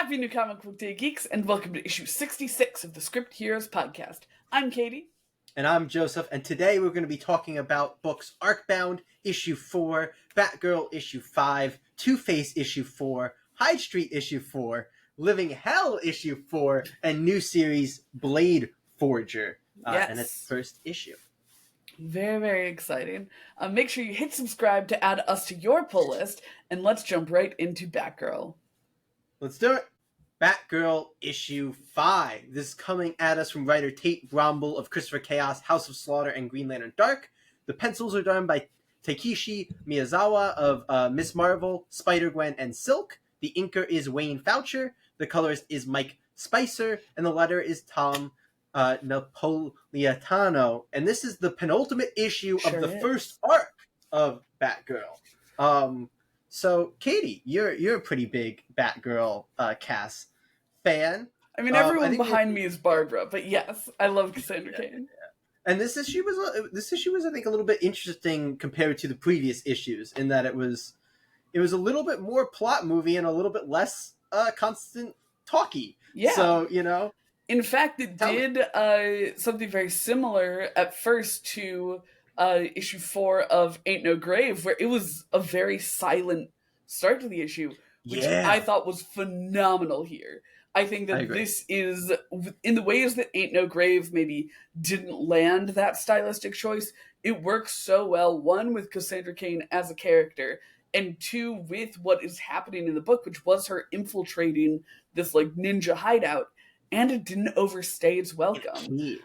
Happy New Comic Book Day, geeks, and welcome to issue 66 of the Script Heroes podcast. I'm Katie. And I'm Joseph, and today we're going to be talking about books Arcbound, issue 4, Batgirl, issue 5, Two-Face, issue 4, Hyde Street, issue 4, Living Hell, issue 4, and new series Blade Forger, and its first issue. Very, very exciting. Make sure you hit subscribe to add us to your pull list, and let's jump right into Batgirl. Let's do it. Batgirl, issue 5. This is coming at us from writer Tate Bromble of Christopher Chaos, House of Slaughter, and Green Lantern Dark. The pencils are done by Takeshi Miyazawa of Miss Marvel, Spider-Gwen, and Silk. The inker is Wayne Foucher. The colorist is Mike Spicer. And the letter is Tom Napolitano. And this is the penultimate issue of the first arc of Batgirl. So, Katie, you're a pretty big Batgirl Cass fan. I mean, everyone behind me is Barbara, but yes, I love Cassandra Cain. Yeah. And this issue was, I think, a little bit interesting compared to the previous issues in that it was a little bit more plot movie and a little bit less constant talky. Yeah. So, you know. In fact, it did something very similar at first to issue 4 of Ain't No Grave, where it was a very silent start to the issue, which I thought was phenomenal here. I think that this is, in the ways that Ain't No Grave maybe didn't land that stylistic choice, it works so well, one, with Cassandra Cain as a character, and two, with what is happening in the book, which was her infiltrating this like ninja hideout, and it didn't overstay its welcome.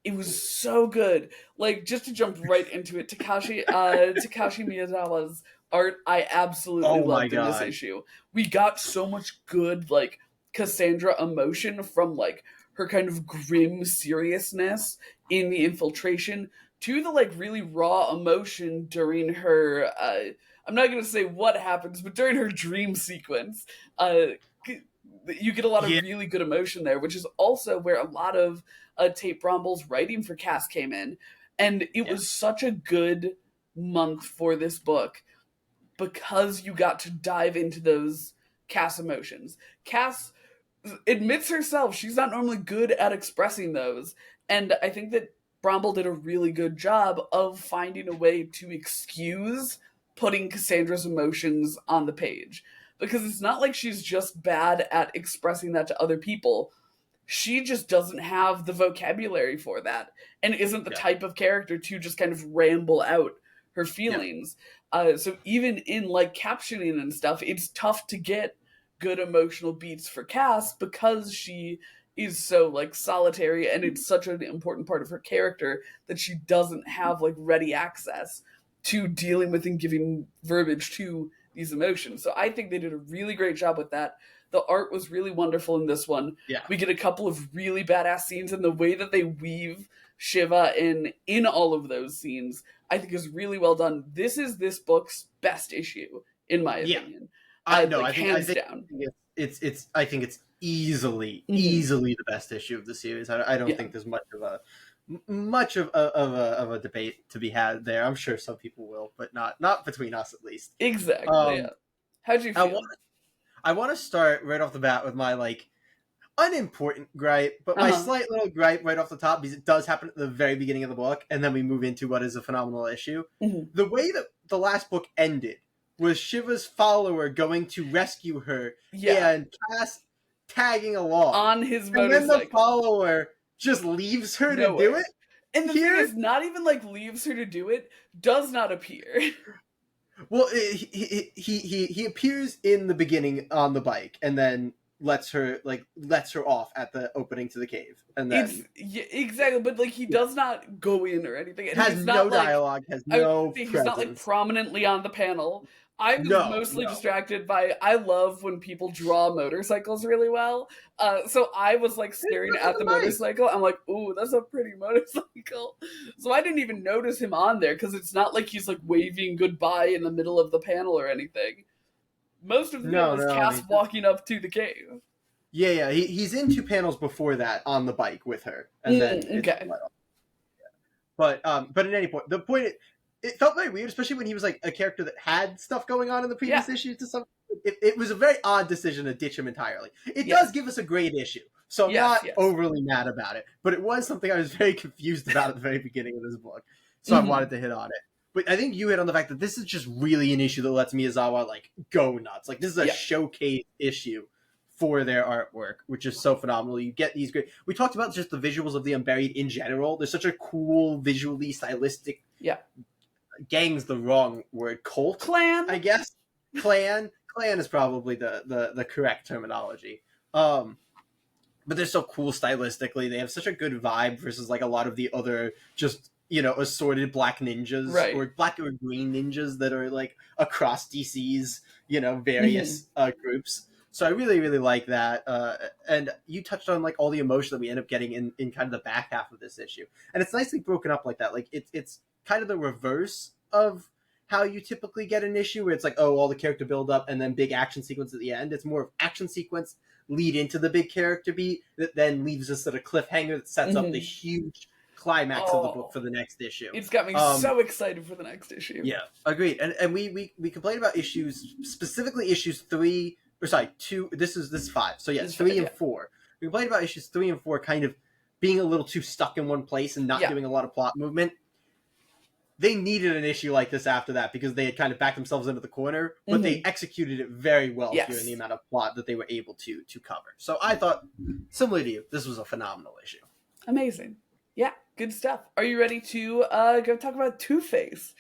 It was so good. Like, just to jump right into it, Takashi Miyazawa's art, I absolutely loved in this issue. We got so much good, like, Cassandra emotion from, like, her kind of grim seriousness in the infiltration to the, like, really raw emotion during her, I'm not going to say what happens, but during her dream sequence. You get a lot of really good emotion there, which is also where a lot of Tate Bromble's writing for Cass came in. And it was such a good month for this book because you got to dive into those Cass emotions. Cass admits herself she's not normally good at expressing those. And I think that Bromble did a really good job of finding a way to excuse putting Cassandra's emotions on the page. Because it's not like she's just bad at expressing that to other people. She just doesn't have the vocabulary for that and isn't the type of character to just kind of ramble out her feelings. So even in like captioning and stuff, it's tough to get good emotional beats for Cass because she is so like solitary and it's such an important part of her character that she doesn't have like ready access to dealing with and giving verbiage to these emotions. So I think they did a really great job with that. The art was really wonderful in this one. Yeah. We get a couple of really badass scenes, and the way that they weave Shiva in all of those scenes, I think is really well done. This is this book's best issue, in my opinion. I know. Like, I think I think it's easily the best issue of the series. I don't think there's much of a debate to be had there. I'm sure some people will, but not between us at least. Exactly. How'd you feel? I want to start right off the bat with my like unimportant gripe, but my slight little gripe right off the top, because it does happen at the very beginning of the book, and then we move into what is a phenomenal issue. The way that the last book ended was Shiva's follower going to rescue her and Cass tagging along on his motorcycle. And then the follower just leaves her to do it. And the thing is, not even like leaves her to do it, does not appear. Well, he appears in the beginning on the bike, and then lets her off at the opening to the cave, and then exactly. But like he does not go in or anything. And has no dialogue. Has no. He's not like prominently on the panel. I was mostly distracted by, I love when people draw motorcycles really well. So I was like staring at the motorcycle. I'm like, ooh, that's a pretty motorcycle. So I didn't even notice him on there because it's not like he's like waving goodbye in the middle of the panel or anything. Most of the panel is Cass walking up to the cave. Yeah. He's in 2 panels before that on the bike with her. And then But at any point, the point... It felt very weird, especially when he was like a character that had stuff going on in the previous issues to some. it was a very odd decision to ditch him entirely. It Yes. does give us a great issue, so I'm Yes, not yes. overly mad about it. But it was something I was very confused about at the very beginning of this book, so I wanted to hit on it. But I think you hit on the fact that this is just really an issue that lets Miyazawa like go nuts. Like this is a showcase issue for their artwork, which is so phenomenal. You get these great. We talked about just the visuals of the Unburied in general. There's such a cool, visually stylistic. Gang's the wrong word. Clan, I guess. Clan is probably the correct terminology. But they're so cool stylistically. They have such a good vibe versus like a lot of the other just assorted black ninjas or black or green ninjas that are like across DC's various groups. So I really, really like that. And you touched on like all the emotion that we end up getting in kind of the back half of this issue. And it's nicely broken up like that. Like it's kind of the reverse of how you typically get an issue where it's like, oh, all the character build up and then big action sequence at the end. It's more of action sequence lead into the big character beat that then leaves us at a cliffhanger that sets up the huge climax of the book for the next issue. It's got me so excited for the next issue. Yeah, agreed. And we complained about issues, specifically issues 2. This is 5. So yeah, 3 and 4. We complained about issues 3 and 4 kind of being a little too stuck in one place and not doing a lot of plot movement. They needed an issue like this after that because they had kind of backed themselves into the corner, but they executed it very well here in the amount of plot that they were able to cover. So I thought, similar to you, this was a phenomenal issue. Amazing. Yeah, good stuff. Are you ready to go talk about Two-Face?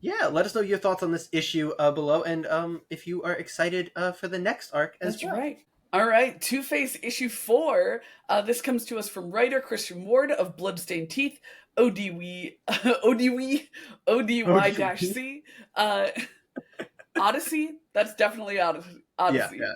Yeah, let us know your thoughts on this issue below, and if you are excited for the next arc as well. That's right. All right, Two-Face issue 4. This comes to us from writer Christian Ward of Bloodstained Teeth, ODY-C, Odyssey. That's definitely Odyssey.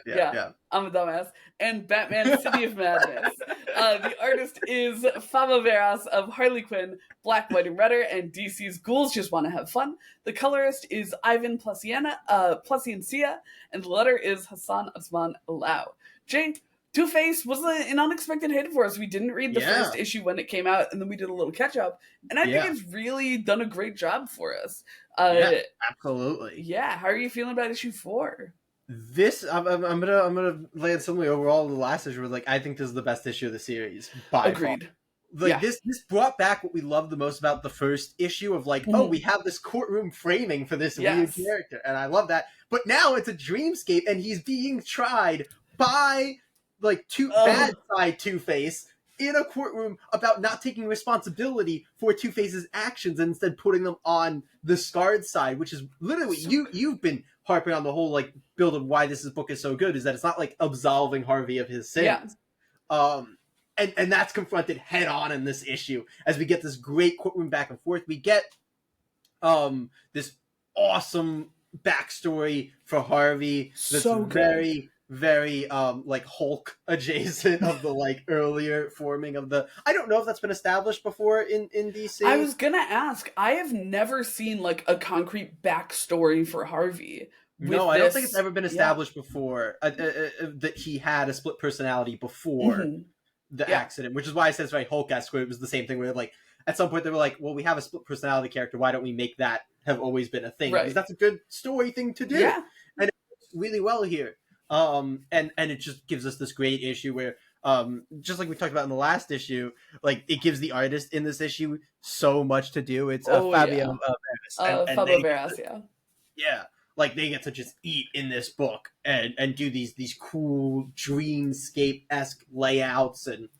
Yeah. I'm a dumbass. And Batman City of Madness. The artist is Fabo Veras of Harley Quinn, Black, White, and Redder, and DC's Ghouls Just Want to Have Fun. The colorist is Ivan Plesiencia, and the letter is Hassan Osman Alao. Jay, Two-Face was an unexpected hit for us. We didn't read the first issue when it came out, and then we did a little catch-up. And I think it's really done a great job for us. Absolutely. Yeah, how are you feeling about issue 4? This I'm gonna land similarly overall to the last issue. Like I think this is the best issue of the series by Agreed. far. Like this brought back what we loved the most about the first issue of like, oh, we have this courtroom framing for this weird character, and I love that. But now it's a dreamscape, and he's being tried by like bad side Two-Face in a courtroom about not taking responsibility for Two-Face's actions and instead putting them on the scarred side, which is literally you've been harping on the whole like build of why this book is so good, is that it's not like absolving Harvey of his sins. And that's confronted head on in this issue as we get this great courtroom back and forth. We get this awesome backstory for Harvey that's very, very like Hulk adjacent of the like earlier forming of the. I don't know if that's been established before in DC. I was gonna ask. I have never seen like a concrete backstory for Harvey. No, I don't think it's ever been established before that he had a split personality before the accident, which is why I said it's very Hulk-esque. Where it was the same thing where like at some point they were like, well, we have a split personality character. Why don't we make that have always been a thing? Because that's a good story thing to do. Yeah. And it works really well here. And it just gives us this great issue where just like we talked about in the last issue, like it gives the artist in this issue so much to do. It's Fabio Veras. Fabio Veras, yeah. Like they get to just eat in this book and do these cool dreamscape-esque layouts and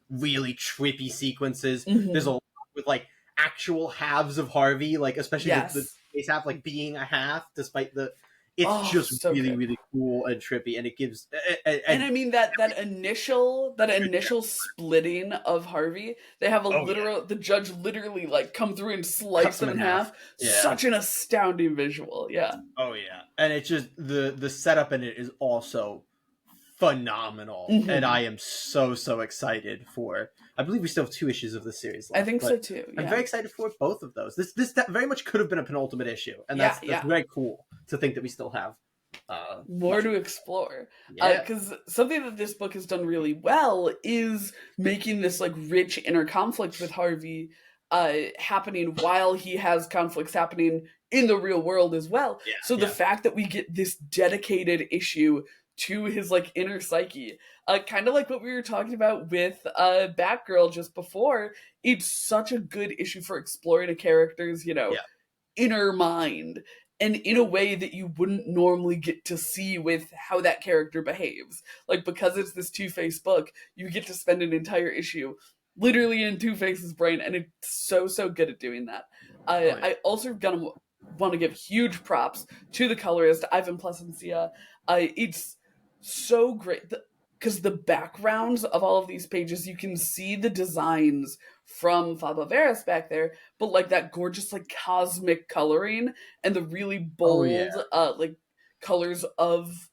really trippy sequences. There's a lot with like actual halves of Harvey, like especially the face half like being a half, despite the. It's just so really, really cool and trippy, and it gives. And I mean that initial splitting of Harvey, they have the judge literally like come through and slice him in half. Yeah. Such an astounding visual, Oh yeah, and it's just the setup in it is also phenomenal, and I am so excited for. I believe we still have 2 issues of this series left. I think so too. Yeah. I'm very excited for both of those. This very much could have been a penultimate issue, and that's very cool to think that we still have more to explore. Because something that this book has done really well is making this like rich inner conflict with Harvey happening while he has conflicts happening in the real world as well. Yeah, So the yeah. fact that we get this dedicated issue to his like inner psyche, kind of like what we were talking about with Batgirl just before, it's such a good issue for exploring a character's, Yeah. inner mind, and in a way that you wouldn't normally get to see with how that character behaves. Like, because it's this Two-Face book, you get to spend an entire issue literally in Two-Face's brain, and it's so good at doing that. Oh, yeah. I also gonna want to give huge props to the colorist Ivan Plasencia. It's so great because the backgrounds of all of these pages, you can see the designs from Fabio Veras back there, but like that gorgeous like cosmic coloring and the really Oh, yeah. bold like colors of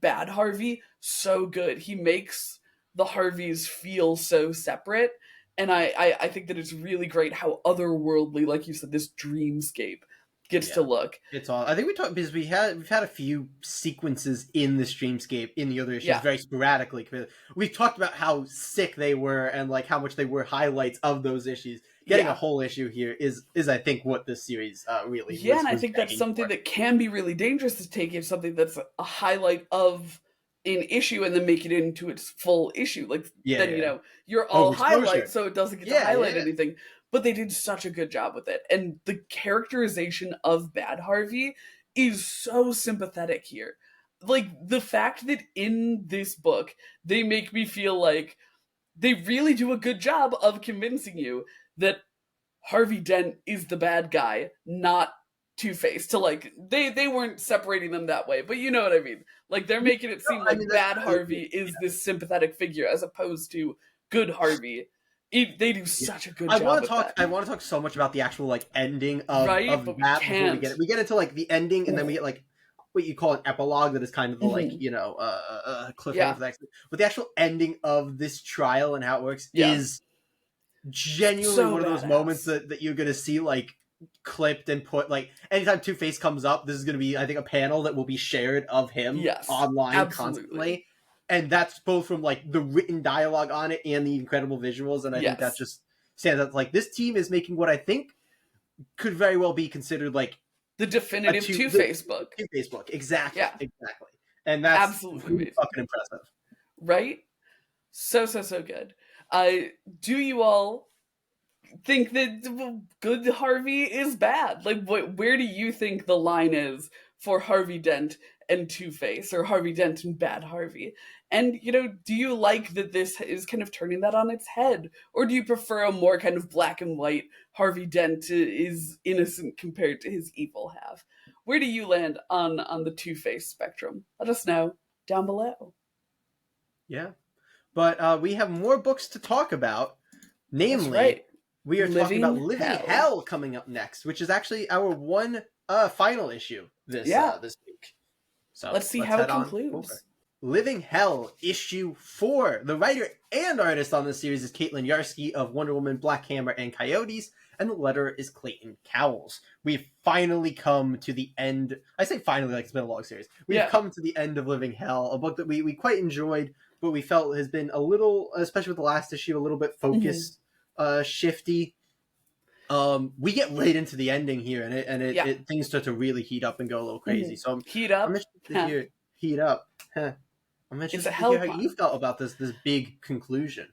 Bad Harvey, so good. He makes the Harveys feel so separate, and I think that it's really great how otherworldly, like you said, this dreamscape gets to Yeah. look. It's all. I think we talked because we've had a few sequences in the streamscape in the other issues Yeah. very sporadically. We've talked about how sick they were and like how much they were highlights of those issues. Getting a Yeah. whole issue here is I think what this series really Yeah, and I was think that's begging something for. that can be really dangerous to take if something that's a highlight of an issue and then make it into its full issue. Like, Yeah, then, yeah. you're all Overexposure. highlight, so it doesn't get to Yeah, highlight yeah, anything. But they did such a good job with it. And the characterization of Bad Harvey is so sympathetic here. Like, the fact that in this book, they make me feel like they really do a good job of convincing you that Harvey Dent is the bad guy, not Two-Face. To like they weren't separating them that way, but you know what I mean. Like, they're yeah. making it seem I like mean that's bad Harvey is this sympathetic figure as opposed to good Harvey. They do yeah. such a good I job want to with talk. that. I want to talk so much about the actual like ending Right? of But we that before we can't. get it. We get into like the ending, and then we get like what you call an epilogue that is kind of the like Mhm. cliffhanger Yeah. for the next. But the actual ending of this trial and how it works Yeah. is genuinely So one of those moments badass. that you're gonna see like clipped and put like anytime Two Face comes up, this is gonna be I think a panel that will be shared of him Yes. online Absolutely. constantly. And that's both from like the written dialogue on it and the incredible visuals, and I think that Yes. just stands out. Like this team is making what I think could very well be considered like The a definitive two Two-Face book. Two Face book, exactly, Yeah. exactly, and that's Absolutely really amazing. fucking impressive. Right? So good. Do you all think that good Harvey is bad? Like, where do you think the line is for Harvey Dent and Two-Face, or Harvey Dent and Bad Harvey? And, do you like that this is kind of turning that on its head? Or do you prefer a more kind of black and white Harvey Dent is innocent compared to his evil half? Where do you land on the Two-Face spectrum? Let us know down below. Yeah, but we have more books to talk about. That's Namely, right. we are talking about Living Living Hell. Hell coming up next, which is actually our one final issue Yeah. this week. So Let's see let's how it head on over. concludes. Living Hell issue 4. The writer and artist on this series is Caitlin Yarsky of Wonder Woman, Black Hammer, and Coyotes, and the letterer is Clayton Cowles. We've finally come to the end. I say finally like it's been a long series. We've come to the end of Living Hell, a book that we quite enjoyed, but we felt has been a little, especially with the last issue, a little bit focused, shifty. We get right into the ending here, and it things start to really heat up and go a little crazy. So Heat I'm up. interested to hear heat up. I'm It's interested a to hell hear how pun. you felt about this big conclusion.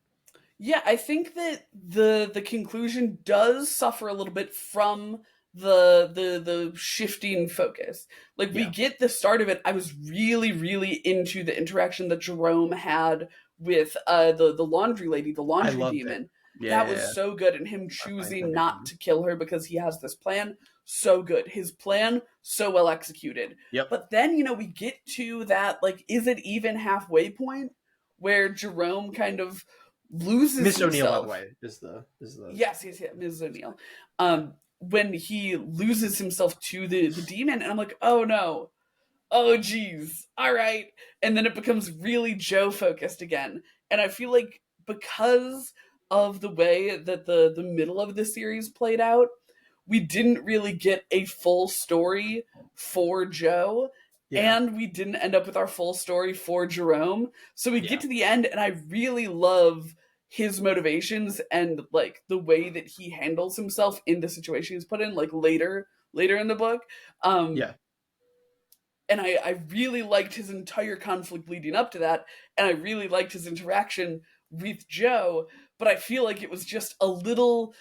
Yeah, I think that the conclusion does suffer a little bit from the shifting focus. Like, we Yeah. get the start of it. I was really into the interaction that Jerome had with the laundry lady, the I laundry loved it. demon. Yeah, That was so good, and him choosing not to kill her because he has this plan. So good. His plan, so well executed. Yep. But then, we get to that, like, is it even halfway point where Jerome kind of loses Miss O'Neill, by himself. the way, is the Yes, Ms. O'Neill. When he loses himself to the demon, and I'm like, oh no. Oh geez. All right. And then it becomes really Joe focused again. And I feel like because of the way that the middle of the series played out, we didn't really get a full story for Joe. Yeah. And we didn't end up with our full story for Jerome. So we Yeah. get to the end, and I really love his motivations and like the way that he handles himself in the situation he's put in, like later in the book. Um, Yeah. and I really liked his entire conflict leading up to that, and I really liked his interaction with Joe, but I feel like it was just a little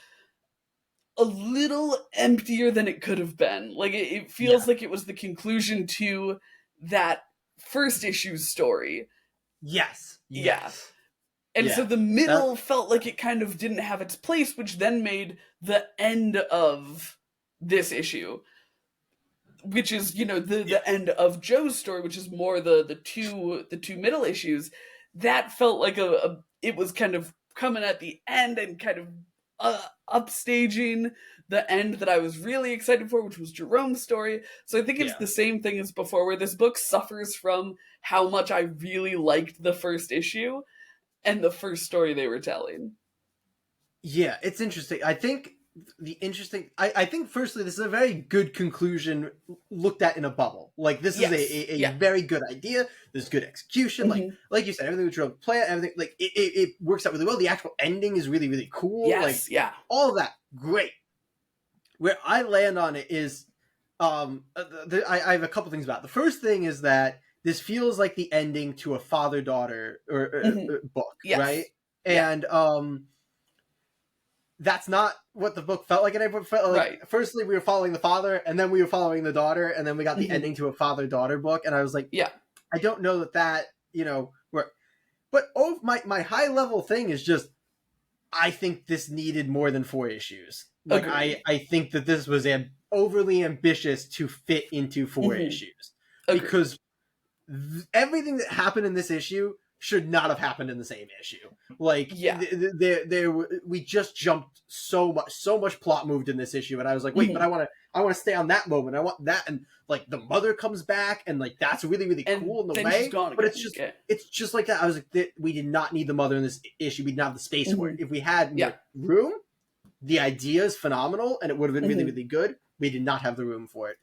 emptier than it could have been. Like it Yeah. feels like it was the conclusion to that first issue's story. Yes. Yeah. Yes. And so Yeah. the middle felt like it kind of didn't have its place, which then made the end of this issue, which is, you know, the end of Joe's story, which is more the two middle issues, that felt like it was kind of coming at the end and kind of upstaging the end that I was really excited for, which was Jerome's story. So I think it's Yeah. the same thing as before, where this book suffers from how much I really liked the first issue and the first story they were telling. Yeah, it's interesting. I think firstly this is a very good conclusion looked at in a bubble. Like this is Yes. a Yeah. very good idea. There's good execution. Like you said, everything with Joe play, everything like it works out really well. The actual ending is really, really cool. Yes. Like Yeah. all of that, great. Where I land on it is I have a couple things about it. The first thing is that this feels like the ending to a father-daughter book, Yes. right? Yeah. And that's not what the book felt like. And it felt like, Right. firstly, we were following the father, and then we were following the daughter, and then we got the ending to a father-daughter book. And I was like, Yeah. I don't know that, you know, but my high-level thing is just, I think this needed more than 4 issues. Like, Agreed. I think that this was overly ambitious to fit into 4 issues. Agreed. Because everything that happened in this issue should not have happened in the same issue. Like, Yeah. we just jumped so much plot moved in this issue, and I was like, wait, but I want to stay on that moment. I want that, and like the mother comes back, and like that's really, really cool in the then way. she's gone But again. it's just like that. I was like, we did not need the mother in this issue. We didn't have the space for it. If we had more room, the idea is phenomenal, and it would have been really, really good. We did not have the room for it.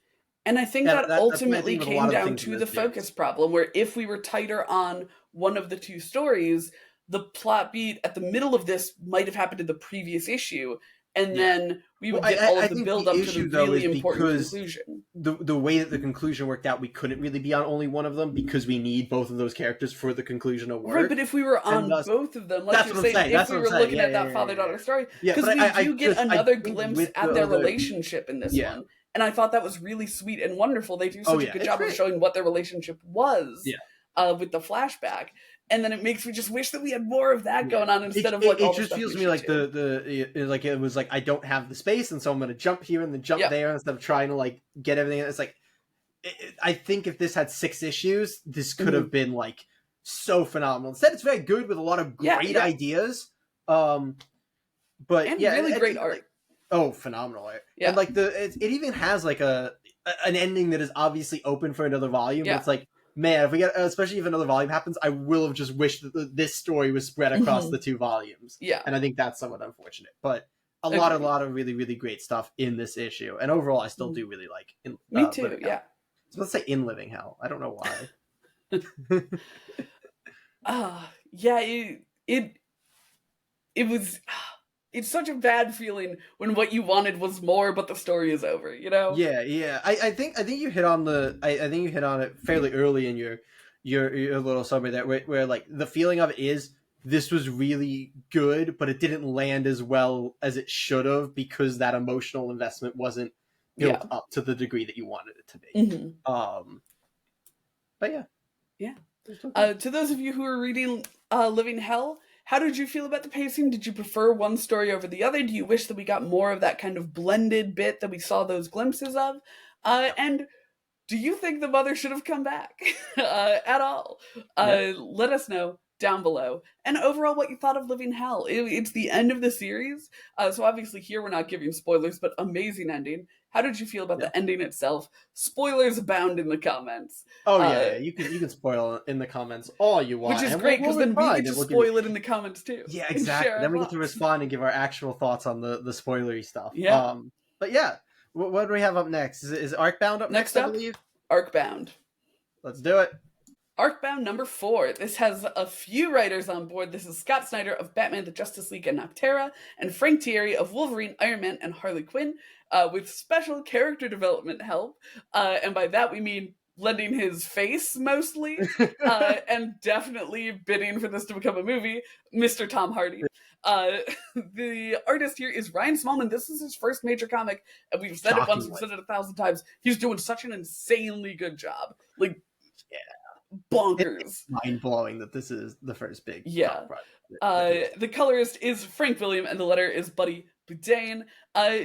And I think that ultimately came down to the focus problem, where if we were tighter on one of the 2 stories, the plot beat at the middle of this might have happened in the previous issue, and then we would get all of the build up to the really important conclusion. The way that the conclusion worked out, we couldn't really be on only one of them because we need both of those characters for the conclusion to work. Right, but if we were on both of them, like you're saying, if we were looking at that father-daughter story, because we do get another glimpse at their relationship in this one. And I thought that was really sweet and wonderful. They do such a good job of showing what their relationship was with the flashback. And then it makes me just wish that we had more of that going on instead of like all the stuff. It just feels to me like like it was like I don't have the space, and so I'm going to jump here and then jump there instead of trying to like get everything. It's like I think if this had 6 issues, this could have been like so phenomenal. Instead, it's very good with a lot of great ideas. But really great art. Like, oh, phenomenal art! Yeah, and like it even has like an ending that is obviously open for another volume. But it's like, man, if we get, especially if another volume happens, I will have just wished that this story was spread across the 2 volumes. Yeah, and I think that's somewhat unfortunate. But a lot of really, really great stuff in this issue, and overall, I still do really like. Me too. Living Hell. I was about to say In Living Hell. I don't know why. It was. It's such a bad feeling when what you wanted was more, but the story is over. You know? Yeah. I think you hit on I think you hit on it fairly early in your little summary there, where like the feeling of it is this was really good, but it didn't land as well as it should have because that emotional investment wasn't built up to the degree that you wanted it to be. But yeah. To those of you who are reading Living Hell, how did you feel about the pacing? Did you prefer one story over the other? Do you wish that we got more of that kind of blended bit that we saw those glimpses of? And do you think the mother should have come back at all? Let us know down below. And overall, what you thought of Living Hell. It's the end of the series. So obviously here we're not giving spoilers, but amazing ending. How did you feel about the ending itself? Spoilers abound in the comments. Oh yeah, you can spoil in the comments all you want, which is great because then we get to spoil it in the comments too. Yeah, exactly. Then we get to respond and give our actual thoughts on the spoilery stuff. Yeah. But yeah, what do we have up next? Is Arcbound up next? I believe Arcbound. Let's do it. Arcbound number 4. This has a few writers on board. This is Scott Snyder of Batman, the Justice League, and Nocterra, and Frank Thierry of Wolverine, Iron Man, and Harley Quinn, with special character development help. And by that we mean lending his face mostly, and definitely bidding for this to become a movie, Mr. Tom Hardy. Uh, the artist here is Ryan Smallman. This is his first major comic, and we've said it once, we've said it 1,000 times. He's doing such an insanely good job. Like, bonkers. It's mind-blowing that this is the first big yeah. The colorist is Frank William, and the letter is Buddy Boudin.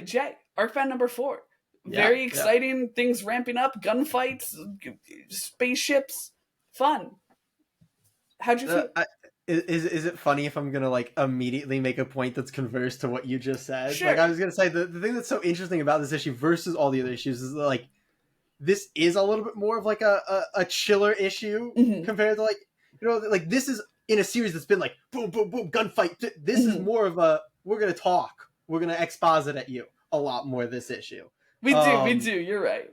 Jay, Arcbound number 4. Very exciting, things ramping up, gunfights, spaceships, fun. How'd you feel? Is it funny if I'm gonna like immediately make a point that's converse to what you just said? Sure. Like I was gonna say the thing that's so interesting about this issue versus all the other issues is that, like, this is a little bit more of like a chiller issue compared to, like, you know, like this is in a series that's been like boom boom boom gunfight. This is more of a we're gonna talk, we're gonna exposit at you a lot more this issue. We do. You're right.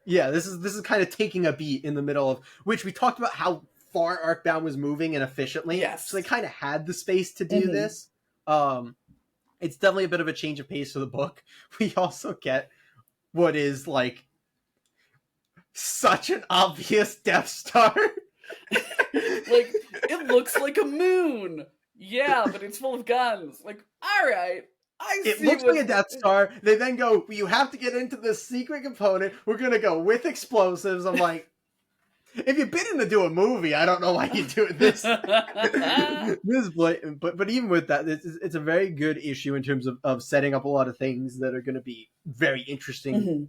Yeah, this is kind of taking a beat in the middle of which we talked about how far Arcbound was moving and efficiently. Yes. So they kind of had the space to do this. It's definitely a bit of a change of pace for the book. We also get what is like such an obvious Death Star. Like, it looks like a moon. Yeah, but it's full of guns. Like, all right. It looks like a Death Star. They then go, well, you have to get into this secret component. We're going to go with explosives. I'm like, if you've been in to do a movie, I don't know why you're doing this. This is blatant. But even with that, it's a very good issue in terms of setting up a lot of things that are going to be very interesting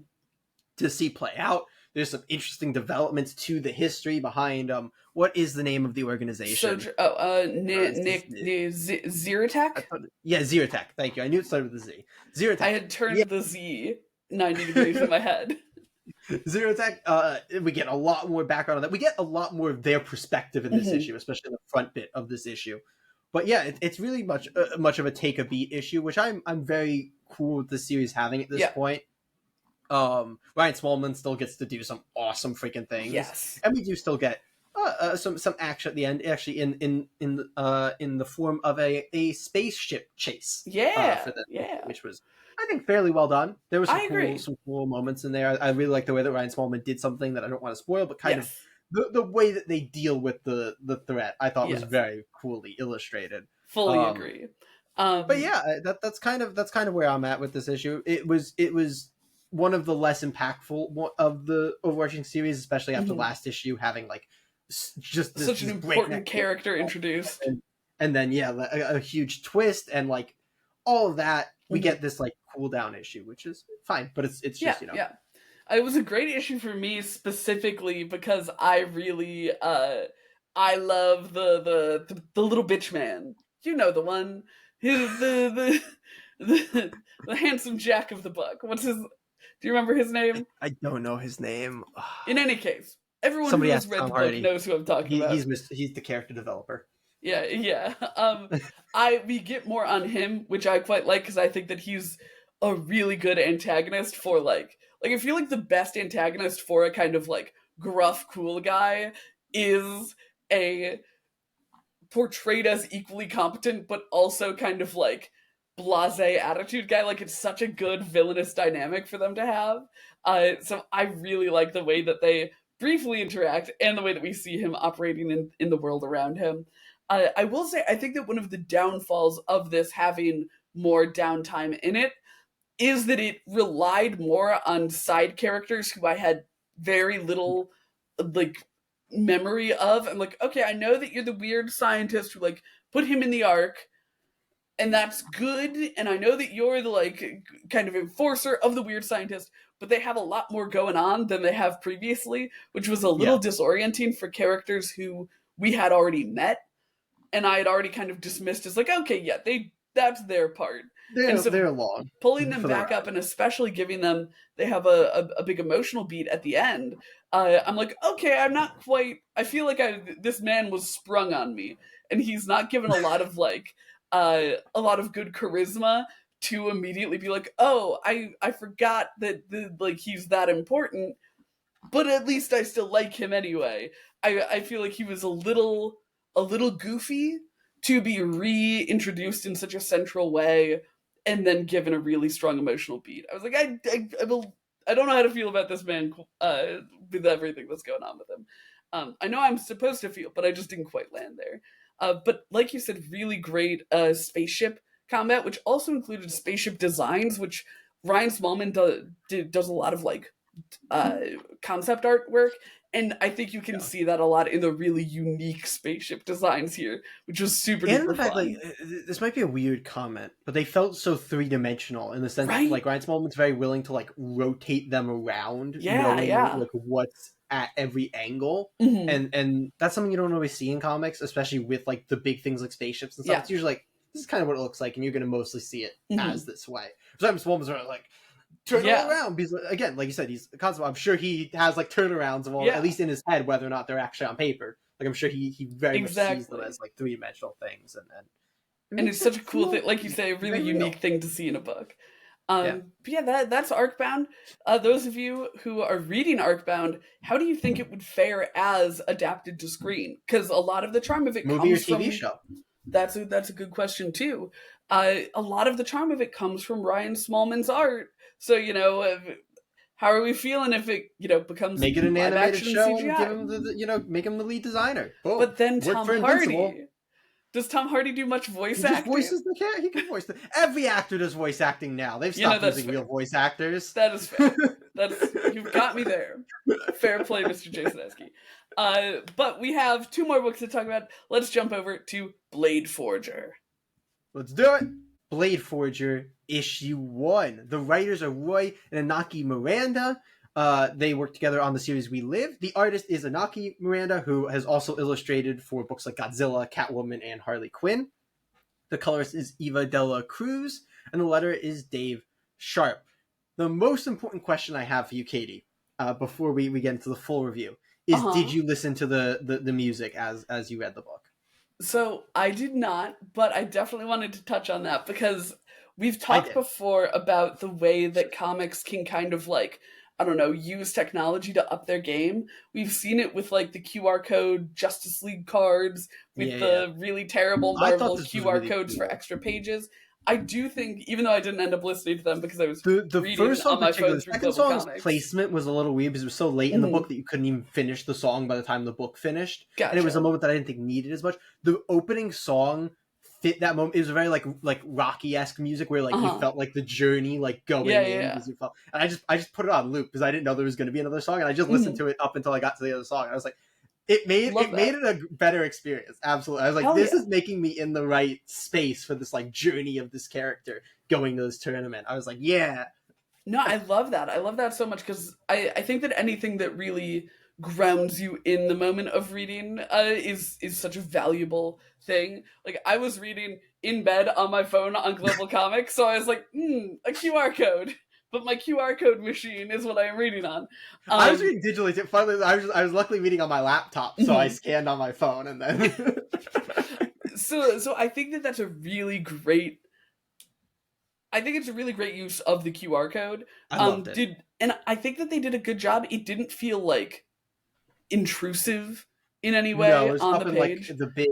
to see play out. There's some interesting developments to the history behind what is the name of the organization? Zerotek? Yeah, Zerotek. Thank you. I knew it started with a Z. Zerotek. I had turned the Z 90 degrees in my head. Zerotek, we get a lot more background on that. We get a lot more of their perspective in this issue, especially the front bit of this issue. But yeah, it's really much of a take a beat issue, which I'm very cool with the series having at this point. Ryan Smallman still gets to do some awesome freaking things. Yes, and we do still get some action at the end, actually in the form of a spaceship chase. Which was, I think, fairly well done. There was some cool moments in there. I really like the way that Ryan Smallman did something that I don't want to spoil, but kind of the way that they deal with the threat, I thought was very coolly illustrated. Fully agree. But yeah, that's kind of where I'm at with this issue. It was one of the less impactful of the overarching series, especially after last issue having like just such an important character introduced, and then a huge twist and like all of that. We get this like cool down issue, which is fine, but it's just it was a great issue for me specifically because I really I love the little bitch man, you know, the one who the handsome Jack of the book. What's his? Do you remember his name? I don't know his name. In any case, everyone who has read the book knows who I'm talking about. He's the character developer. Yeah. We get more on him, which I quite like because I think that he's a really good antagonist for like I feel like the best antagonist for a kind of like gruff cool guy is a portrayed as equally competent but also kind of like blasé attitude guy. Like, it's such a good villainous dynamic for them to have. So I really like the way that they briefly interact and the way that we see him operating in the world around him. I will say, I think that one of the downfalls of this having more downtime in it is that it relied more on side characters who I had very little like memory of. I'm like, okay, I know that you're the weird scientist who like put him in the Ark, and that's good, and I know that you're the like kind of enforcer of the weird scientist, but they have a lot more going on than they have previously, which was a little disorienting for characters who we had already met and I had already kind of dismissed as like, okay, that's their part. They're long. Pulling them back up, and especially giving them, they have a big emotional beat at the end. I'm like, okay, I'm not quite, I feel like this man was sprung on me, and he's not given a lot of like, a lot of good charisma to immediately be like, oh, I forgot that like he's that important. but at least I still like him anyway. I feel like he was a little goofy to be reintroduced in such a central way and then given a really strong emotional beat. I was like, I don't know how to feel about this man with everything that's going on with him. I know I'm supposed to feel, but I just didn't quite land there. But like you said, really great spaceship combat, which also included spaceship designs, which Ryan Smallman does a lot of like uh, concept artwork, and I think you can Yeah. see that a lot in the really unique spaceship designs here, which was super And the duper fact, like, fun. this might be a weird comment, but they felt so three-dimensional in the sense that, Right? like, Ryan Smallman's very willing to, like, rotate them around, Yeah, knowing, yeah. like, what's at every angle. Hmm. And that's something you don't always see in comics, especially with, like, the big things like spaceships and stuff. Yeah. It's usually like, this is kind of what it looks like, and you're going to mostly see it Hmm. as this way. So Ryan Smallman's sort of like, turn it all Yeah. around, because, again, like you said, he's a concept. I'm sure he has, like, turnarounds of all, at Yeah. least in his head, whether or not they're actually on paper. Like, I'm sure he very much sees them Exactly. as, like, three-dimensional things, and it And makes it's it such a cool feel thing, like you say, a really very unique real. thing to see in a book. Yeah. But yeah, that's Arcbound. Those of you who are reading Arcbound, how do you think it would fare as adapted to screen? Because a lot of the charm of it Movie or comes TV from show? that's a good question too. A lot of the charm of it comes from Ryan Smallman's art. So how are we feeling if it becomes Make it an live animated action show and give CGI? him make him the lead designer. Boom. But then Work Tom for Invincible. Hardy. Does Tom Hardy do much He voice just acting? voices the cat. He can voice the. Every actor does voice acting now. They've stopped That's using fair. real voice actors. That is fair. That's You've got me there. Fair play, Mr. Jason Esky. But we have two more books to talk about. Let's jump over to Blade Forger. Let's do it. Blade Forger issue 1. The writers are Roy and Anaki Miranda. They work together on the series We Live. The artist is Anaki Miranda, who has also illustrated for books like Godzilla, Catwoman, and Harley Quinn. The colorist is Eva Dela Cruz, and the letterer is Dave Sharp. The most important question I have for you, Katie, before we get into the full review, Uh is did huh. you listen to the music as you read the book? So I did not, but I definitely wanted to touch on that because we've I talked did. before about the way that comics can kind of like, I don't know, use technology to up their game. We've seen it with like the QR code Justice League cards, with Yeah, yeah. the really terrible I thought Marvel this was QR really codes for cool. extra pages. I do think, even though I didn't end up listening to them because I was The reading first song on in my particular, phone the through second Global song's Comics. placement was a little weird because it was so late in the Mhm. book that you couldn't even finish the song by the time the book finished, and it was a Gotcha. moment that I didn't think needed as much. The opening song fit that moment. It was very like Rocky-esque music where Uh like you huh. felt like the journey like Yeah, going yeah, in yeah. because you felt. And I just put it on loop because I didn't know there was going to be another song, and I just listened Mhm. to it up until I got to the other song. And I was like, Love it made that. it a better experience. Absolutely, I was like, Hell this yeah. is making me in the right space for this like journey of this character going to this tournament. I was like, yeah. No, I love that. I love that so much because I think that anything that really grounds you in the moment of reading is such a valuable thing. Like I was reading in bed on my phone on Global Comics, so I was like, a QR code. But my QR code machine is what I am reading on. I was Um, reading digitally too. Finally, I was luckily reading on my laptop, so I mhm. scanned on my phone and then. So I think that that's a really great. I think it's a really great use of the QR code. I loved it. Did and I think that they did a good job. It didn't feel like intrusive in any No, way it was on the up in like page. the big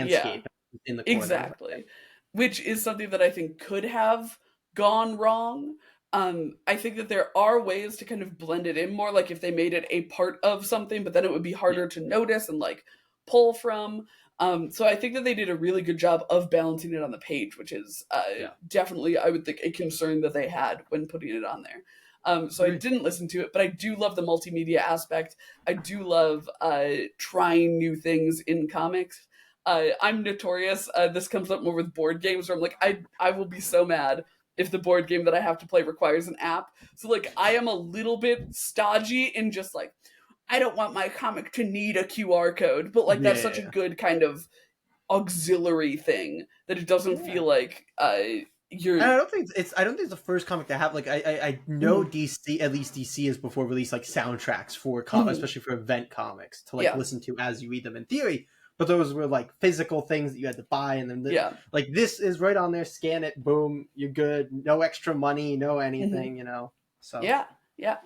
Yeah, landscape in the corner. exactly. Which is something that I think could have gone wrong. I think that there are ways to kind of blend it in more, like if they made it a part of something, but then it would be Yeah, harder to notice and like pull from. So I think that they did a really good job of balancing it on the page, which is yeah, definitely, I would think, a concern that they had when putting it on there. So I agreed. didn't listen to it, but I do love the multimedia aspect. I do love trying new things in comics. I'm notorious. This comes up more with board games where I'm like, I will be so mad if the board game that I have to play requires an app. So like I am a little bit stodgy in just like I don't want my comic to need a QR code, but like that's such a Yeah, good kind of auxiliary thing that it doesn't yeah. feel like you're. And I don't think I don't think it's the first comic to have like I know Mhm, DC, at least DC has before released like soundtracks for mhm. especially for event comics to like Yeah, listen to as you read them in theory. But those were like physical things that you had to buy, and then yeah, like this is right on there. Scan it, boom, you're good. No extra money, no mhm. anything, you know. So Yeah, yeah.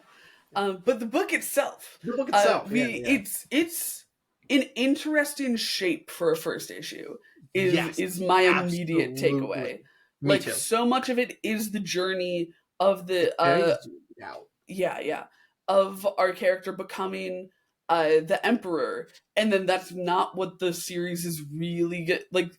But the book itself, The book itself, it's an interesting shape for a first issue. yes, Is my immediate absolutely. takeaway. Me Like too. so much of it is the journey of The the journey's out. yeah, of our character becoming the emperor, and then that's not what the series is really good. Like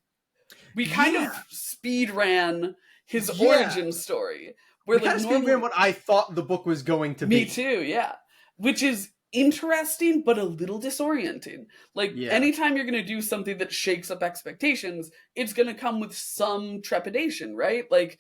we kind Yeah, of speed ran his yeah. origin story, where We like kind of speed ran normally what I thought the book was going to me be. too, yeah. Which is interesting, but a little disorienting. Like, Yeah, anytime you're going to do something that shakes up expectations, it's going to come with some trepidation, right? Like,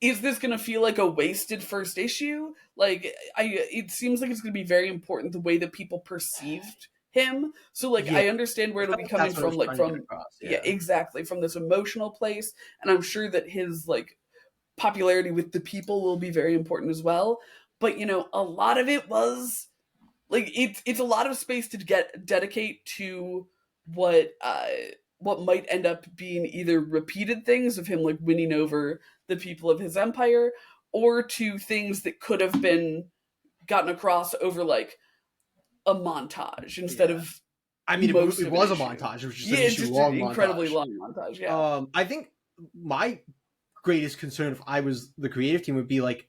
is this going to feel like a wasted first issue? Like, it seems like it's going to be very important the way that people perceived him. So, like, yeah. I understand where I it'll felt be like coming that's what I from, was like, trying to get from, across. yeah, Yeah, exactly, from this emotional place. And I'm sure that his, like, popularity with the people will be very important as well. But a lot of it was like it's a lot of space to get dedicate to what what might end up being either repeated things of him like winning over the people of his empire, or to things that could have been gotten across over like a montage instead yeah. of I mean, most it of an was a issue. montage. It was just an Yeah, it's issue just an long incredibly montage. long montage. Yeah. I think my greatest concern if I was the creative team would be like,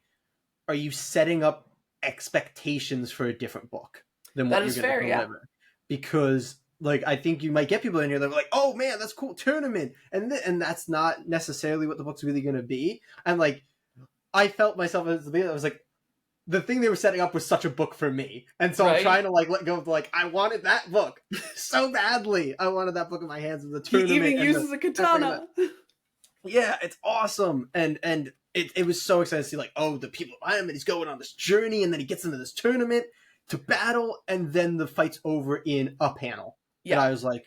are you setting up expectations for a different book than That what you're is going to fair. Yeah. deliver? Because like I think you might get people in here that are like, oh man, that's cool tournament, and that's not necessarily what the book's really going to be. And like I felt myself as the beginning, I was like, the thing they were setting up was such a book for me, and so I'm Right. trying to like let go of like I wanted that book so badly. I wanted that book in my hands of the He tournament even and the uses a everything about. katana. Yeah, it's awesome, and it was so exciting to see like, oh, the people behind him, and he's going on this journey, and then he gets into this tournament to battle, and then the fight's over in a panel, and Yeah. I was like,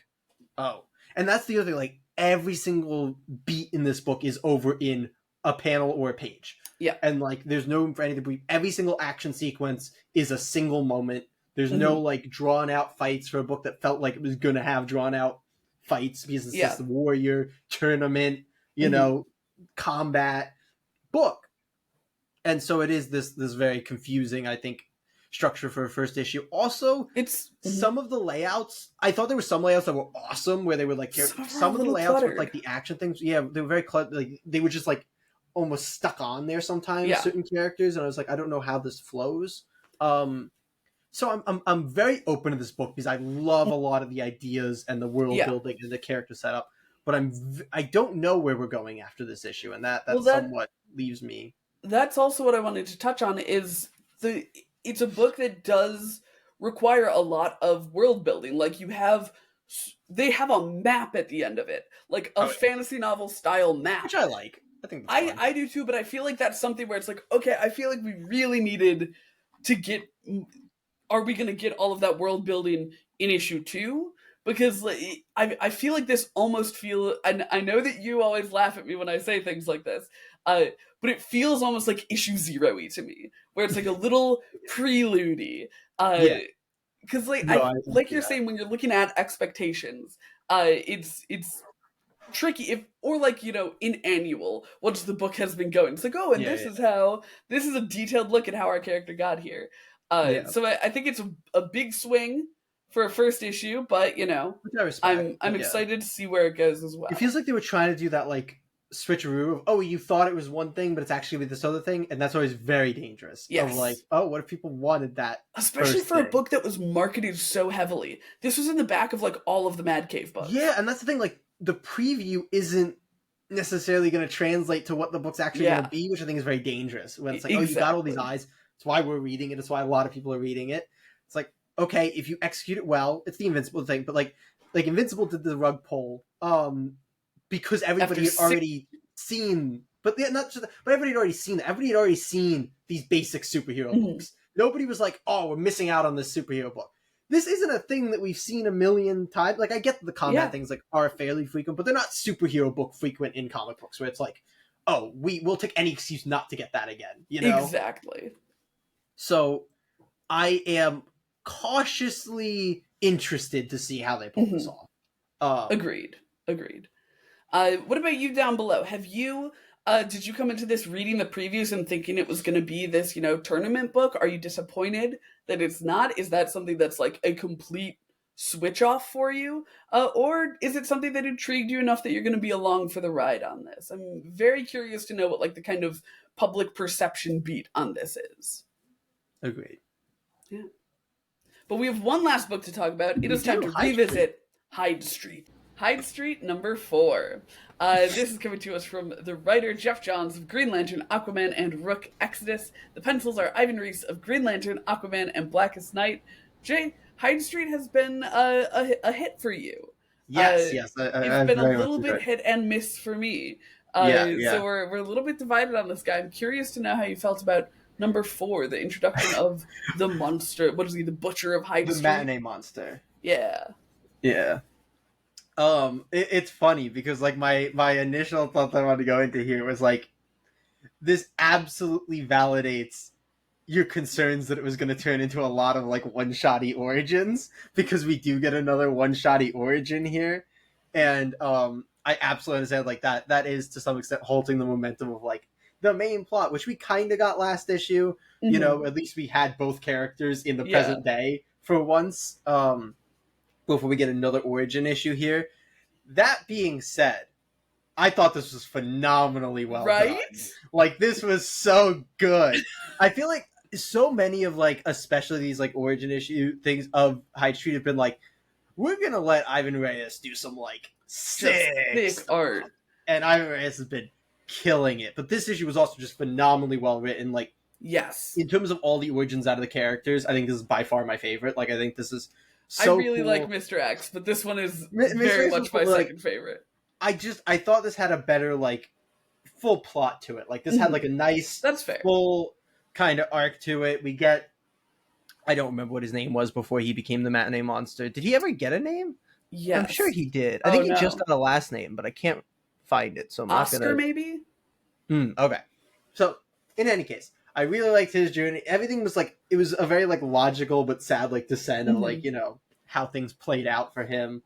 oh, and that's the other thing, like every single beat in this book is over in a panel or a page, Yeah. and like there's no room for anything. Every single action sequence is a single moment. There's no Hmm. like drawn out fights for a book that felt like it was gonna have drawn out fights because it's Yeah. just the warrior tournament, you Hmm. know, combat book. And so it is this very confusing, I think, structure for a first issue. Also, It's some of the layouts, I thought there were some layouts that were awesome where they were like some of them are a some of the little layouts with cluttered. like the action things, yeah, they were very cluttered. Like they were just like almost stuck on there sometimes, Yeah. certain characters, and I was like, I don't know how this flows. Um so I'm very open to this book because I love a lot of the ideas and the world Yeah. building and the character setup, but I don't know where we're going after this issue, and Well, that somewhat leaves me. that's also what I wanted to touch on is the it's a book that does require a lot of world building. Like they have a map at the end of it, like a Oh yeah, fantasy novel style map. which I like. I think that's fun. I do too, but I feel like that's something where it's like, okay, I feel like we really needed to get. Are we going to get all of that world building in issue 2? Because like, I feel like this almost feel. And I know that you always laugh at me when I say things like this, uh, but it feels almost like issue 0-y to me, where it's like a little prelude. Uh, Yeah, because no, I can like see you're that. saying when you're looking at expectations, it's tricky if or like in annual once the book has been going it's like, oh, and Yeah, yeah, this is a detailed look at how our character got here. yeah. So I think it's a big swing for a first issue, but Which I respect. I'm But yeah, excited to see where it goes as it well. feels like they were trying to do that like switcheroo of, oh, you thought it was one thing, but it's actually this other thing, and that's always very dangerous. Of like, Yes, oh, what if people wanted that especially first for a thing? book that was marketed so heavily. This was in the back of like all of the Mad Cave Yeah, books. and that's the thing. Like the preview isn't necessarily going to translate to what the book's actually going to Yeah, be, which I think is very dangerous. When it's like, oh, you got all these exactly. eyes. That's why we're reading it. It's why a lot of people are reading it. It's like, okay, if you execute it well, it's the Invincible thing. But like Invincible did the rug pull, because After everybody had six. already seen. But yeah, not just, but everybody had already seen it. Everybody had already seen these basic superhero Mhm. books. Nobody was like, oh, we're missing out on this superhero book. This isn't a thing that we've seen a million times. Like I get that the combat Yeah, things like are fairly frequent, but they're not superhero book frequent in comic books where it's like, oh, we'll take any excuse not to get that again, you know? exactly. So I am cautiously interested to see how they pull this Mhm. off. Um Agreed. Agreed. What about you down below? Have you Did you come into this reading the previews and thinking it was going to be this, tournament book? Are you disappointed that it's not? Is that something that's like a complete switch off for you? Or is it something that intrigued you enough that you're going to be along for the ride on this? I'm very curious to know what like the kind of public perception beat on this is. Agreed. Yeah. But we have one last book to talk about. It is time to Hyde revisit Hyde Street. Hyde Street number 4. This is coming to us from the writer Jeff Johns of Green Lantern, Aquaman, and Rook Exodus. The pencils are Ivan Reis of Green Lantern, Aquaman, and Blackest Night. Jay, Hyde Street has been a hit for you. Yes. It's been a little bit hit and miss for me. So we're a little bit divided on this guy. I'm curious to know how you felt about number 4, the introduction of the monster. What is he, the Butcher of Hyde Street? The matinee monster. Yeah. Yeah. It's funny because like my initial thought that I wanted to go into here was like, this absolutely validates your concerns that it was going to turn into a lot of like one-shotty origins, because we do get another one-shotty origin here, and I absolutely understand like that is to some extent halting the momentum of like the main plot, which we kind of got last issue. Mm-hmm. At least we had both characters in the present day for once, before we get another origin issue here. That being said, I thought this was phenomenally well done. Like, this was so good. I feel like so many of like, especially these like origin issue things of Hyde Street have been like, we're gonna let Ivan Reyes do some like sick art, and Ivan Reyes has been killing it. But this issue was also just phenomenally well written. Like, yes, in terms of all the origins out of the characters, I think this is by far my favorite. Like, I think this is so I really cool. like Mr. X, but this one is very much my second favorite. I thought this had a better like full plot to it. Like, this had like a nice, that's fair, full kind of arc to it. We get, I don't remember what his name was before he became the matinee monster. Did he ever get a name? Yeah, I'm sure he did. I think he just got a last name, but I can't find it. So I'm Oscar, not gonna... maybe. Okay. So in any case, I really liked his journey. Everything was like, it was a very like logical but sad like descent of like, how things played out for him.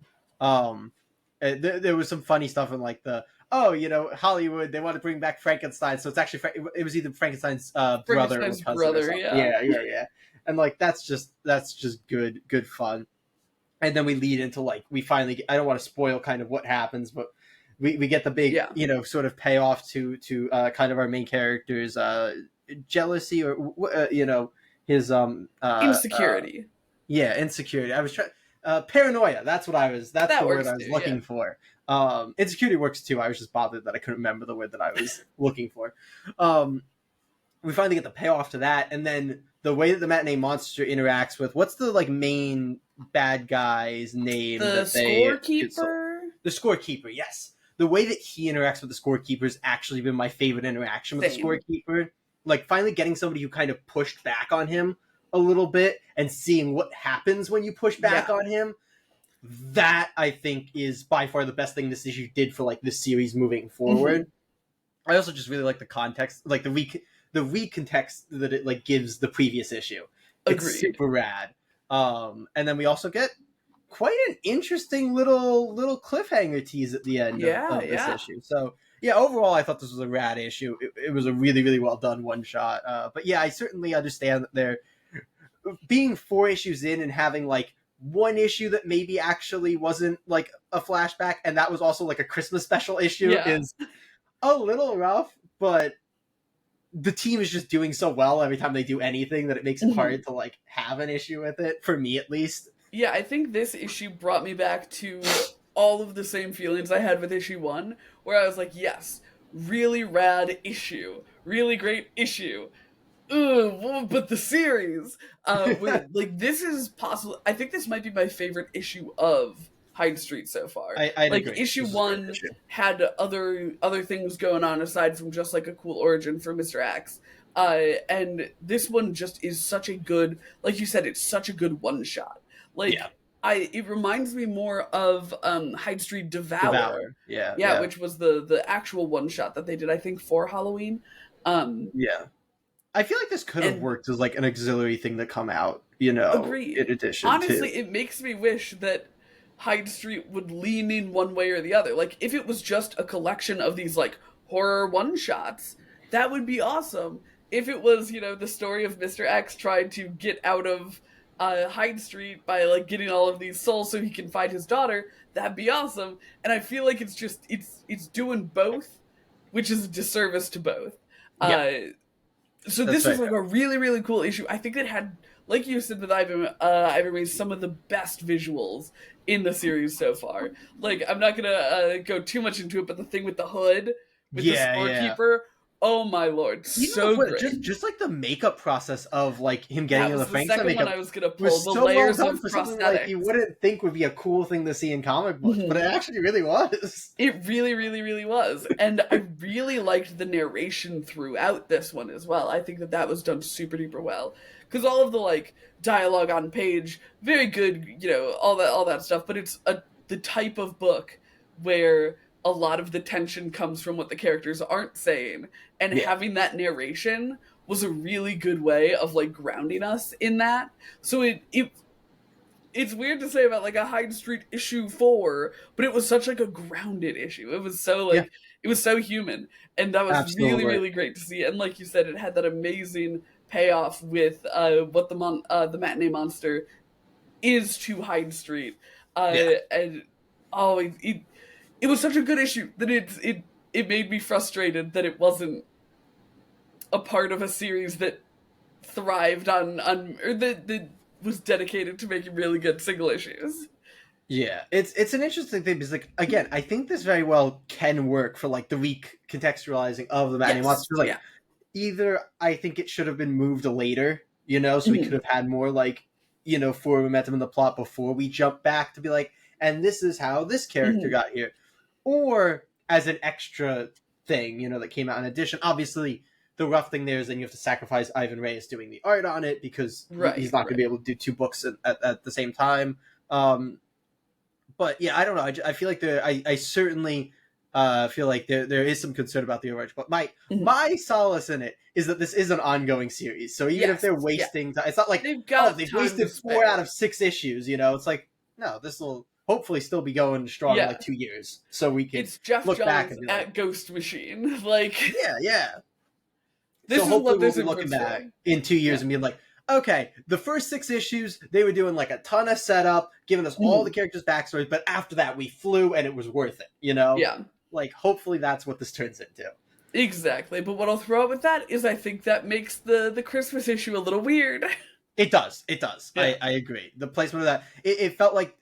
There was some funny stuff in like the Hollywood, they want to bring back Frankenstein, so it's actually it was either Frankenstein's brother or cousin. Yeah. And like that's just good fun. And then we lead into like, we finally get, I don't want to spoil kind of what happens, but we get the big sort of payoff to kind of our main character's jealousy or his insecurity. Insecurity. I was trying paranoia. That's the word I was looking for. Insecurity works too. I was just bothered that I couldn't remember the word that I was looking for. We finally get the payoff to that, and then the way that the matinee monster interacts with, what's the like main bad guy's name? The scorekeeper. The scorekeeper. Yes. The way that he interacts with the scorekeeper has actually been my favorite interaction with the scorekeeper. Like, finally getting somebody who kind of pushed back on him a little bit and seeing what happens when you push back on him. That, I think, is by far the best thing this issue did for like this series moving forward. I also just really like the context, like the recontext that it like gives the previous issue. It's super rad. And then we also get quite an interesting little cliffhanger tease at the end of this issue. So overall, I thought this was a rad issue. It was a really, really well done one shot. But yeah, I certainly understand that they're being 4 issues in and having like one issue that maybe actually wasn't like a flashback, and that was also like a Christmas special issue is a little rough, but the team is just doing so well every time they do anything that it makes it hard to like have an issue with it, for me at least. Yeah, I think this issue brought me back to all of the same feelings I had with issue 1, where I was like, yes, really rad issue, really great issue. Ugh, but the series, like, this is possible. I think this might be my favorite issue of Hyde Street so far. I like agree. Issue 1 had other things going on aside from just like a cool origin for Mr. X. And this one just is such a good, like you said, it's such a good one shot. Like it reminds me more of Hyde Street Devour. Yeah, which was the actual one shot that they did, I think, for Halloween. I feel like this could have worked as like an auxiliary thing to come out, in addition. Honestly, it makes me wish that Hyde Street would lean in one way or the other. Like, if it was just a collection of these like horror one-shots, that would be awesome. If it was, you know, the story of Mr. X trying to get out of Hyde Street by like getting all of these souls so he can find his daughter, that'd be awesome. And I feel like it's doing both, which is a disservice to both. Yeah, So that's this was right. like a really, really cool issue. I think it had, like you said with Ivan Reis, some of the best visuals in the series so far. Like, I'm not gonna go too much into it, but the thing with the hood, with the Yeah, yeah. scorekeeper, oh my lord, Even so great. just like the makeup process of like him getting That in the was the Frankenstein second one makeup I was gonna pull. was The so well layers done of for something like you prosthetics. wouldn't think would be a cool thing to see in comic books, but it Mhm. actually really was. It really, really, really was. And I really liked the narration throughout this one as well. I think that that was done super duper well. Because all of the, like, dialogue on page, very good, you know, all that stuff. But it's the type of book where a lot of the tension comes from what the characters aren't saying. And Yeah, having that narration was a really good way of, like, grounding us in that. So it's weird to say about like a Hyde Street issue 4, but it was such like a grounded issue. It was so yeah, like it was so human, and that was really absolutely. really great to see. And like you said, it had that amazing payoff with what the matinee monster is to Hyde Street, Yeah, and oh it was such a good issue that it made me frustrated that it wasn't a part of a series that thrived on or that was dedicated to making really good single issues. yeah. It's an interesting thing because like again, I think this very well can work for like the recontextualizing of the Batman Yes. monsters. Like Yeah. either I think it should have been moved later, you know, so we could Mhm. have had more like, you know, forward momentum in the plot before we jump back to be like, and this is how this character Mhm. got here. Or as an extra thing, you know, that came out in addition. Obviously, the rough thing there is then you have to sacrifice Ivan Reyes doing the art on it because he's Right. not going to Right. be able to do two books at the same time. But yeah, I don't know. I feel like I certainly feel like there is some concern about the overarch. But Mhm. my solace in it is that this is an ongoing series. So even if Yes. they're Yeah. wasting time, it's not like, They've oh, got they've time to wasted 4 out spare. of 6 issues. You know, it's like no, this will hopefully still be going strong in Yeah. like 2 years, so we can It's Jeff look back Johns and be like, at Ghost Machine. Like yeah, yeah. So this is hopefully what we'll this be in looking back for. in 2 years Yeah. and being like, okay, the first 6 issues they were doing like a ton of setup, giving us all the Mhm. characters' backstories, but after that we flew and it was worth it. You know, Yeah. like hopefully that's what this turns into. Exactly. But what I'll throw out with that is I think that makes the Christmas issue a little weird. It does. It does. Yeah. I agree. The placement of that, it felt like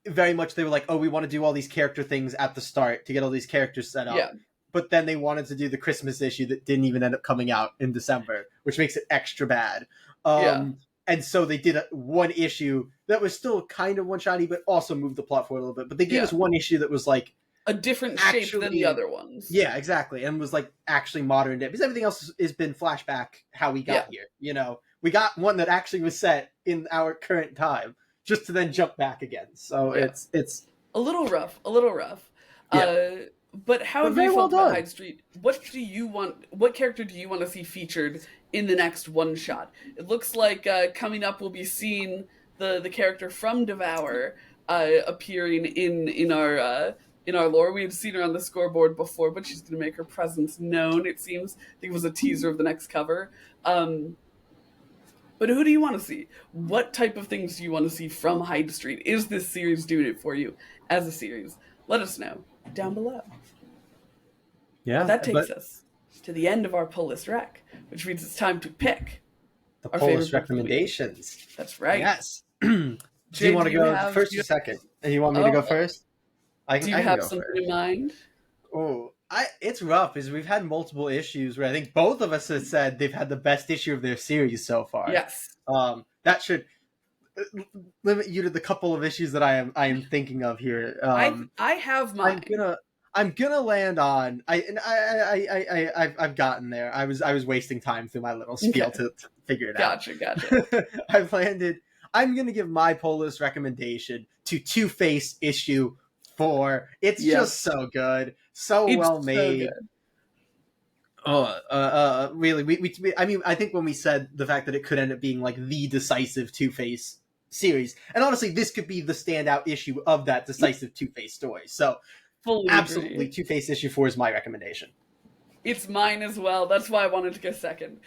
very much they were like, oh, we want to do all these character things at the start to get all these characters set up. Yeah. But then they wanted to do the Christmas issue that didn't even end up coming out in December, which makes it extra bad. Yeah. And so they did one issue that was still kind of one-shotty, but also moved the plot forward a little bit. But they gave Yeah. us one issue that was like A different shape than the actually, other ones. yeah, exactly, and was like actually modern day because everything else has been flashback how we got Yeah. here. You know, we got one that actually was set in our current time, just to then jump back again. So Yeah. it's A little rough. A little rough. yeah, But how but have very you well felt about done. Hyde Street? What do you want? What character do you want to see featured in the next one shot? It looks like coming up we'll be seeing the character from Devour appearing in our lore. We had seen her on the scoreboard before, but she's going to make her presence known. It seems. I think it was a teaser of the next cover. But who do you want to see? What type of things do you want to see from Hyde Street? Is this series doing it for you as a series? Let us know down below. Well, Yeah, that but takes us to the end of our pull list rec, which means it's time to pick the our Polish favorite book of the week. recommendations. That's right. Yes. Do Jay, you want to do you go have first or second? And you want me to go oh, first? I do can you I can have go something first. in mind? Oh, it's rough because we've had multiple issues where I think both of us have said they've had the best issue of their series so far. Yes. That should limit you to the couple of issues that I am thinking of here. I have mine. I'm gonna land on I've gotten there. I was wasting time through my little spiel Okay. to figure it Gotcha. out. I've landed. I'm gonna give my Polis recommendation to Two-Face issue 4. It's Yep. just so good, so It's well so made. good. Really, I mean, I think when we said the fact that it could end up being like the decisive Two-Face series, and honestly, this could be the standout issue of that decisive Two-Face story. So, Fully absolutely, agree. Two-Face issue 4 is my recommendation. It's mine as well. That's why I wanted to go second.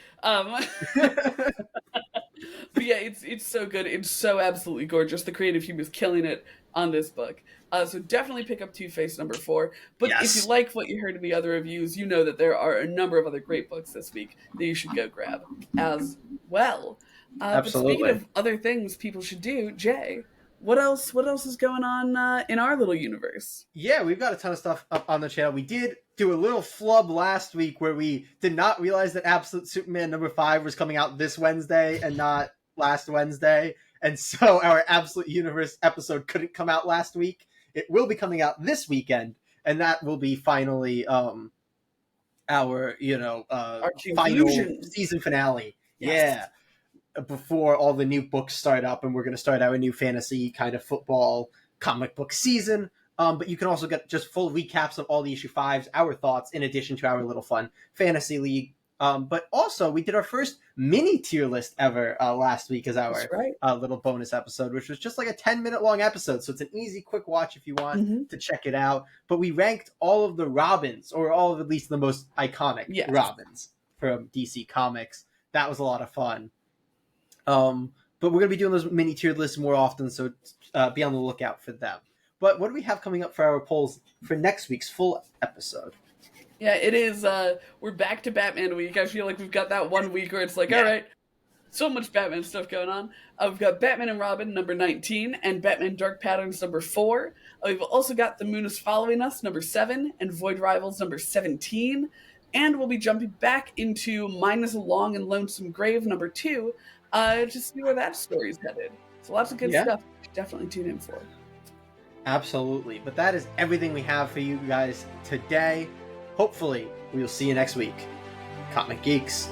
But yeah, it's so good. It's so absolutely gorgeous. The creative team is killing it on this book. So definitely pick up Two-Face #4. But if you Yes, like what you heard in the other reviews, you know that there are a number of other great books this week that you should go grab as well. But speaking absolutely. of other things people should do, Jay, what else? What else is going on in our little universe? Yeah, we've got a ton of stuff up on the channel. We did do a little flub last week where we did not realize that Absolute Superman #5 was coming out this Wednesday and not last Wednesday. And so our Absolute Universe episode couldn't come out last week. It will be coming out this weekend, and that will be finally our, Our final conclusion. season finale. Yes. Yeah. Before all the new books start up, and we're going to start our new fantasy kind of football comic book season. But you can also get just full recaps of all the issue fives, our thoughts, in addition to our little fun fantasy league. But also, we did our first mini tier list ever last week as our That's right. little bonus episode, which was just like a 10-minute long episode. So it's an easy, quick watch if you want Mm-hmm. to check it out. But we ranked all of the Robins, or all of at least the most iconic Yes. Robins from DC Comics. That was a lot of fun. But we're going to be doing those mini tiered lists more often, so be on the lookout for them. But what do we have coming up for our polls for next week's full episode? Yeah, it is. We're back to Batman week. I feel like we've got that one week where it's like, Yeah. all right, so much Batman stuff going on. We've got Batman and Robin #19 and Batman Dark Patterns #4. We've also got The Moon is Following Us #7 and Void Rivals #17. And we'll be jumping back into Mine is a Long and Lonesome Grave #2 to see where that story's headed. So lots of good Yeah. stuff. Definitely tune in for. Absolutely. But that is everything we have for you guys today. Hopefully, we will see you next week. Comic Geeks.